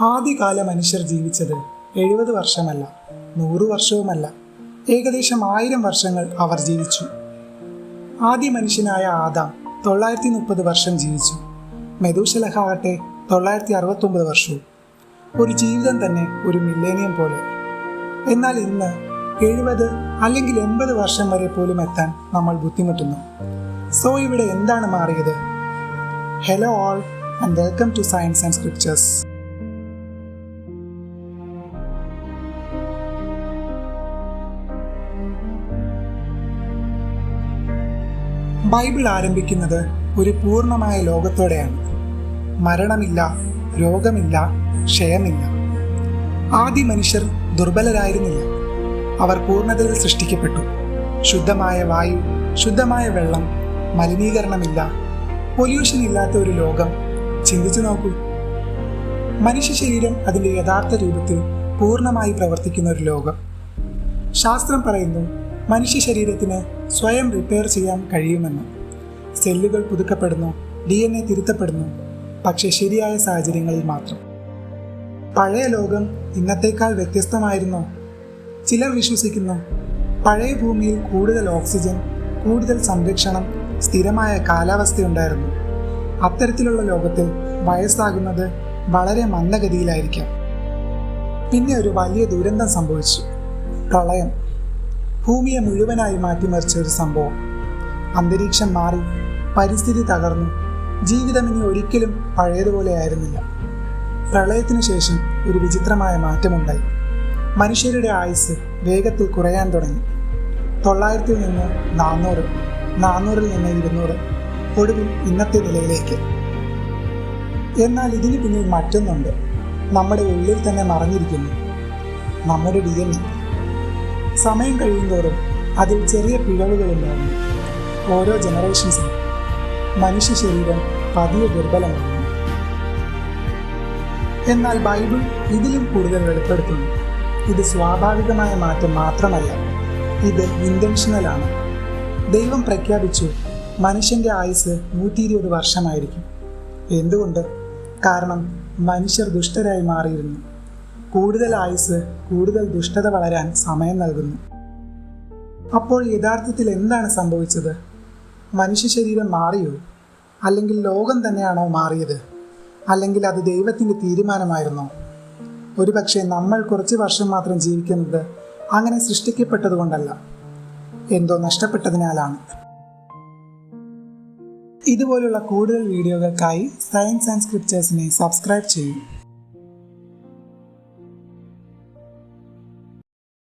ആദ്യകാല മനുഷ്യർ ജീവിച്ചത് 70 വർഷമല്ല, 100 വർഷവുമല്ല, ഏകദേശം 1000 വർഷങ്ങൾ അവർ ജീവിച്ചു. ആദ്യ മനുഷ്യനായ ആദാം 930 വർഷം ജീവിച്ചു. മെഥൂശലഹ ആകട്ടെ 969 വർഷവും. ഒരു ജീവിതം തന്നെ ഒരു മില്ലേനിയം പോലെ. എന്നാൽ ഇന്ന് 70 അല്ലെങ്കിൽ 80 വർഷം വരെ പോലും എത്താൻ നമ്മൾ ബുദ്ധിമുട്ടുന്നു. സോ ഇവിടെ എന്താണ് മാറിയത്? Hello all and welcome two science and scriptures. Bible ആരംഭിക്കുന്നത് ഒരു പൂർണ്ണമായ ലോകത്തോടെയാണ്. മരണമില്ല, രോഗമില്ല, ക്ഷയമില്ല. ആദ്യ മനുഷ്യർ ദുർബലരായിരുന്നില്ല. അവർ പൂർണ്ണതയിൽ സൃഷ്ടിക്കപ്പെട്ടു. ശുദ്ധമായ വായു, ശുദ്ധമായ വെള്ളം, മലിനീകരണമില്ല, പൊല്യൂഷൻ ഇല്ലാത്ത ഒരു ലോകം. ചിന്തിച്ചു നോക്കൂ. മനുഷ്യ ശരീരം അതിൻ്റെ യഥാർത്ഥ രൂപത്തിൽ പൂർണ്ണമായി പ്രവർത്തിക്കുന്ന ഒരു ലോകം. ശാസ്ത്രം പറയുന്നു മനുഷ്യ ശരീരത്തിന് സ്വയം റിപ്പയർ ചെയ്യാൻ കഴിയുമെന്ന്. സെല്ലുകൾ പുതുക്കപ്പെടുന്നു, DNA തിരുത്തപ്പെടുന്നു, പക്ഷേ ശരിയായ സാഹചര്യങ്ങളിൽ മാത്രം. പഴയ ലോകം ഇന്നത്തേക്കാൾ വ്യത്യസ്തമായിരുന്നോ? ചിലർ വിശ്വസിക്കുന്നു പഴയ ഭൂമിയിൽ കൂടുതൽ ഓക്സിജൻ, കൂടുതൽ സംരക്ഷണം, സ്ഥിരമായ കാലാവസ്ഥയുണ്ടായിരുന്നു. അത്തരത്തിലുള്ള ലോകത്തിൽ വയസ്സാകുന്നത് വളരെ മന്ദഗതിയിലായിരിക്കാം. പിന്നെ ഒരു വലിയ ദുരന്തം സംഭവിച്ചു. പ്രളയം. ഭൂമിയെ മുഴുവനായി മാറ്റിമറിച്ച ഒരു സംഭവം. അന്തരീക്ഷം മാറി, പരിസ്ഥിതി തകർന്നു. ജീവിതം ഇനി ഒരിക്കലും പഴയതുപോലെ ആയിരുന്നില്ല. പ്രളയത്തിനു ശേഷം ഒരു വിചിത്രമായ മാറ്റമുണ്ടായി. മനുഷ്യരുടെ ആയുസ് വേഗത്തിൽ കുറയാൻ തുടങ്ങി. 900-ൽ നിന്ന് 400, 400-ൽ നിന്ന് 200, ഒടുവിൽ ഇന്നത്തെ നിലയിലേക്ക്. എന്നാൽ ഇതിന് പിന്നിൽ മറ്റൊന്നുണ്ട്. നമ്മുടെ ഉള്ളിൽ തന്നെ മറഞ്ഞിരിക്കുന്നു. നമ്മുടെ DNA. സമയം കഴിയുന്തോറും അതിൽ ചെറിയ പിഴവുകളുണ്ടാകുന്നു. ഓരോ ജനറേഷൻസിലും മനുഷ്യ ശരീരം പതിയെ ദുർബലമാകുന്നു. എന്നാൽ ബൈബിൾ ഇതിലും കൂടുതൽ വെളിപ്പെടുത്തുന്നു. ഇത് സ്വാഭാവികമായ മാറ്റം മാത്രമല്ല, ഇത് ഇൻറ്റൻഷനലാണ്. ദൈവം പ്രഖ്യാപിച്ചു മനുഷ്യൻ്റെ ആയുസ് 120 വർഷമായിരിക്കും. എന്തുകൊണ്ട്? കാരണം മനുഷ്യർ ദുഷ്ടരായി മാറിയിരുന്നു. കൂടുതൽ ആയുസ് കൂടുതൽ ദുഷ്ടത വളരാൻ സമയം നൽകുന്നു. അപ്പോൾ യഥാർത്ഥത്തിൽ എന്താണ് സംഭവിച്ചത്? മനുഷ്യ ശരീരം മാറിയോ? അല്ലെങ്കിൽ ലോകം തന്നെയാണോ മാറിയത്? അല്ലെങ്കിൽ അത് ദൈവത്തിൻ്റെ തീരുമാനമായിരുന്നോ? ഒരുപക്ഷെ നമ്മൾ കുറച്ച് വർഷം മാത്രം ജീവിക്കുന്നത് അങ്ങനെ സൃഷ്ടിക്കപ്പെട്ടതുകൊണ്ടല്ല, എന്തോ നഷ്ടപ്പെട്ടതിനാലാണ്. ഇതുപോലുള്ള കൂടുതൽ വീഡിയോകൾക്കായി സയൻസ് ആൻഡ് സ്ക്രിപ്ചേഴ്സിനെ സബ്സ്ക്രൈബ് ചെയ്യൂ.